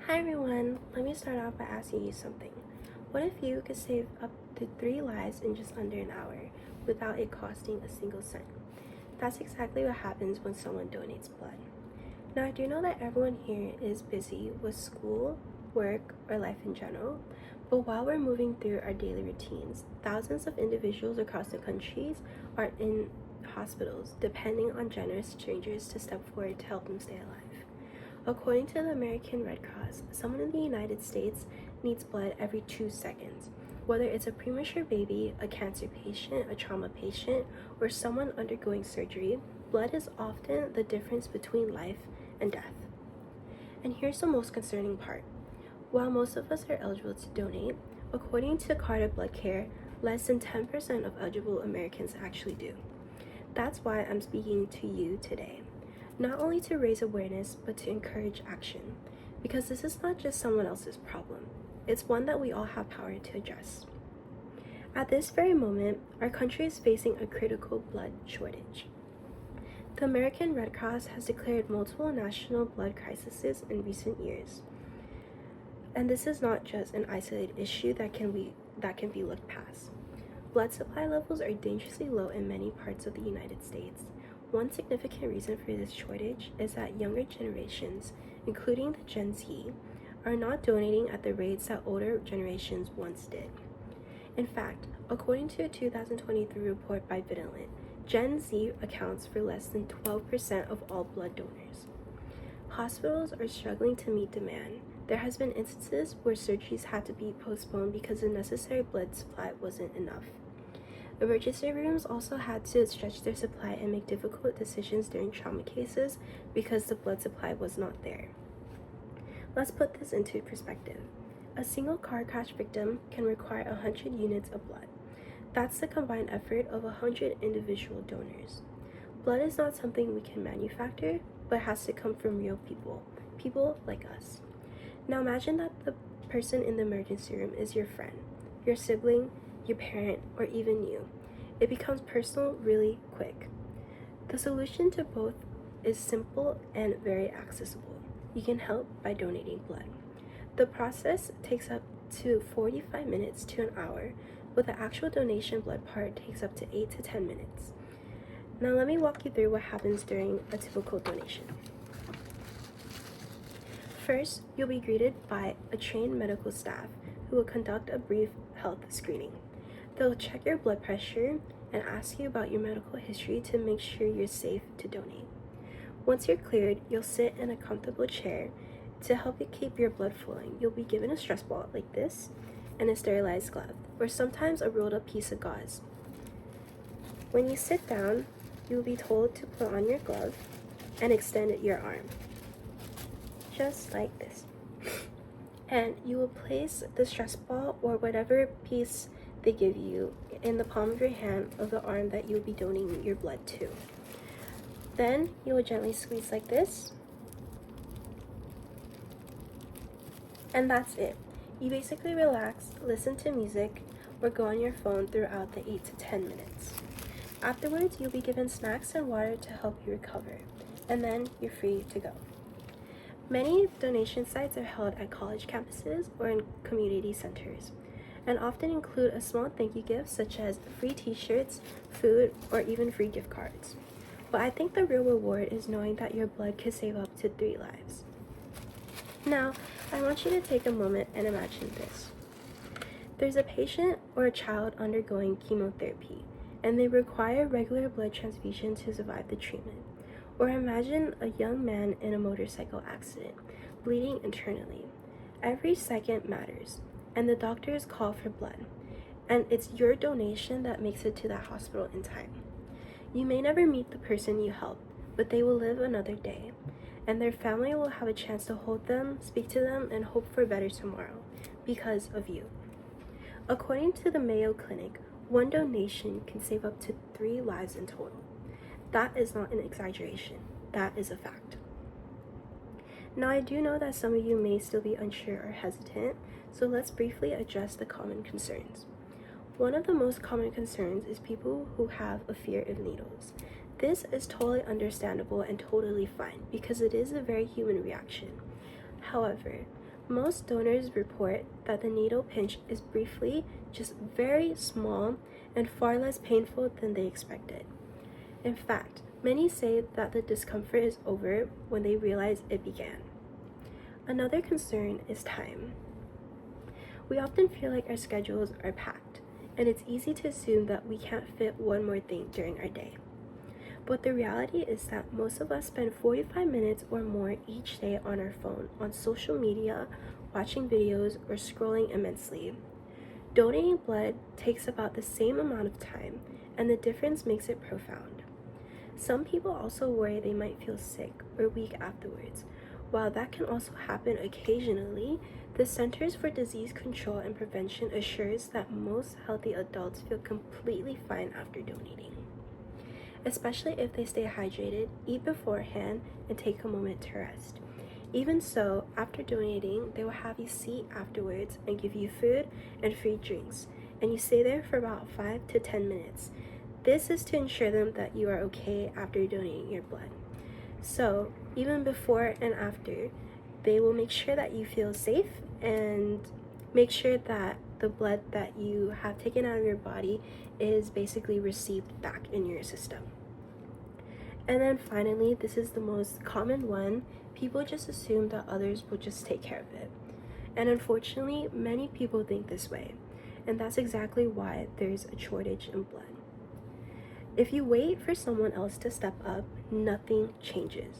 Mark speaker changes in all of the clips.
Speaker 1: Hi everyone, let me start off by asking you something. What if you could save up to 3 lives in just under an hour without it costing a single cent? That's exactly what happens when someone donates blood. Now I do know that everyone here is busy with school, work, or life in general, but while we're moving through our daily routines, thousands of individuals across the countries are in hospitals depending on generous strangers to step forward to help them stay alive. According to the American Red Cross, someone in the United States needs blood every 2 seconds. Whether it's a premature baby, a cancer patient, a trauma patient, or someone undergoing surgery, blood is often the difference between life and death. And here's the most concerning part. While most of us are eligible to donate, according to Carter Blood Care, less than 10% of eligible Americans actually do. That's why I'm speaking to you today. Not only to raise awareness, but to encourage action. Because this is not just someone else's problem. It's one that we all have power to address. At this very moment, our country is facing a critical blood shortage. The American Red Cross has declared multiple national blood crises in recent years. And this is not just an isolated issue that can be looked past. Blood supply levels are dangerously low in many parts of the United States. One significant reason for this shortage is that younger generations, including the Gen Z, are not donating at the rates that older generations once did. In fact, according to a 2023 report by Vigilant, Gen Z accounts for less than 12% of all blood donors. Hospitals are struggling to meet demand. There has been instances where surgeries had to be postponed because the necessary blood supply wasn't enough. Emergency rooms also had to stretch their supply and make difficult decisions during trauma cases because the blood supply was not there. Let's put this into perspective. A single car crash victim can require 100 units of blood. That's the combined effort of 100 individual donors. Blood is not something we can manufacture, but has to come from real people like us. Now imagine that the person in the emergency room is your friend, your sibling, your parent, or even you. It becomes personal really quick. The solution to both is simple and very accessible. You can help by donating blood. The process takes up to 45 minutes to an hour, but the actual donation blood part takes up to 8 to 10 minutes. Now let me walk you through what happens during a typical donation. First, you'll be greeted by a trained medical staff who will conduct a brief health screening. They'll check your blood pressure and ask you about your medical history to make sure you're safe to donate. Once you're cleared, you'll sit in a comfortable chair to help you keep your blood flowing. You'll be given a stress ball like this and a sterilized glove, or sometimes a rolled up piece of gauze. When you sit down, you'll be told to put on your glove and extend your arm, just like this. And you will place the stress ball or whatever piece they give you in the palm of your hand of the arm that you'll be donating your blood to. Then you will gently squeeze like this. And that's it. You basically relax, listen to music, or go on your phone throughout the 8 to 10 minutes. Afterwards, you'll be given snacks and water to help you recover, and then you're free to go. Many donation sites are held at college campuses or in community centers, and often include a small thank you gift such as free t-shirts, food, or even free gift cards. But I think the real reward is knowing that your blood could save up to 3 lives. Now, I want you to take a moment and imagine this. There's a patient or a child undergoing chemotherapy, and they require regular blood transfusion to survive the treatment. Or imagine a young man in a motorcycle accident, bleeding internally. Every second matters, and the doctors call for blood, and it's your donation that makes it to that hospital in time. You may never meet the person you helped, but they will live another day, and their family will have a chance to hold them, speak to them, and hope for a better tomorrow because of you. According to the Mayo Clinic, one donation can save up to 3 lives in total. That is not an exaggeration. That is a fact. Now, I do know that some of you may still be unsure or hesitant, so let's briefly address the common concerns. One of the most common concerns is people who have a fear of needles. This is totally understandable and totally fine because it is a very human reaction. However, Most donors report that the needle pinch is briefly just very small and far less painful than they expected. In fact, many say that the discomfort is over when they realize it began. Another concern is time. We often feel like our schedules are packed, and it's easy to assume that we can't fit one more thing during our day. But the reality is that most of us spend 45 minutes or more each day on our phone, on social media, watching videos, or scrolling immensely. Donating blood takes about the same amount of time, and the difference makes it profound. Some people also worry they might feel sick or weak afterwards. While that can also happen occasionally, the Centers for Disease Control and Prevention assures that most healthy adults feel completely fine after donating. Especially if they stay hydrated, eat beforehand, and take a moment to rest. Even so, after donating, they will have you sit afterwards and give you food and free drinks, and you stay there for about 5 to 10 minutes. This is to ensure them that you are okay after donating your blood. So, even before and after, they will make sure that you feel safe and make sure that the blood that you have taken out of your body is basically received back in your system. And then finally, this is the most common one. People just assume that others will just take care of it. And unfortunately, many people think this way. And that's exactly why there's a shortage in blood. If you wait for someone else to step up, nothing changes.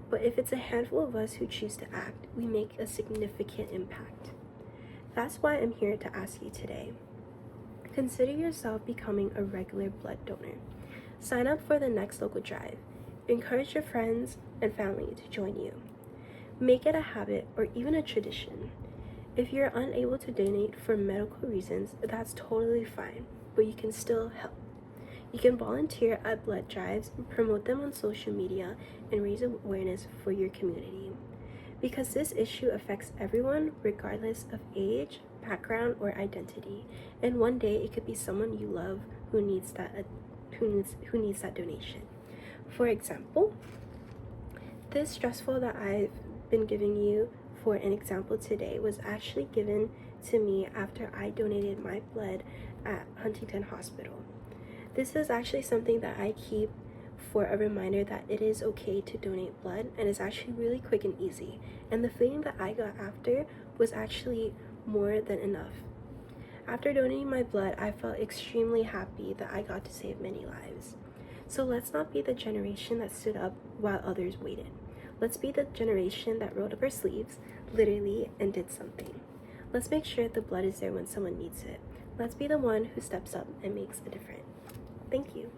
Speaker 1: But if it's a handful of us who choose to act, we make a significant impact. That's why I'm here to ask you today. Consider yourself becoming a regular blood donor. Sign up for the next local drive. Encourage your friends and family to join you. Make it a habit or even a tradition. If you're unable to donate for medical reasons, that's totally fine, but you can still help. You can volunteer at blood drives, promote them on social media, and raise awareness for your community. Because this issue affects everyone regardless of age, background, or identity. And one day it could be someone you love who needs that donation. For example, this stressful that I've been giving you for an example today was actually given to me after I donated my blood at Huntington Hospital. This is actually something that I keep for a reminder that it is okay to donate blood, and it's actually really quick and easy. And the feeling that I got after was actually more than enough. After donating my blood, I felt extremely happy that I got to save many lives. So let's not be the generation that stood up while others waited. Let's be the generation that rolled up our sleeves, literally, and did something. Let's make sure the blood is there when someone needs it. Let's be the one who steps up and makes a difference. Thank you.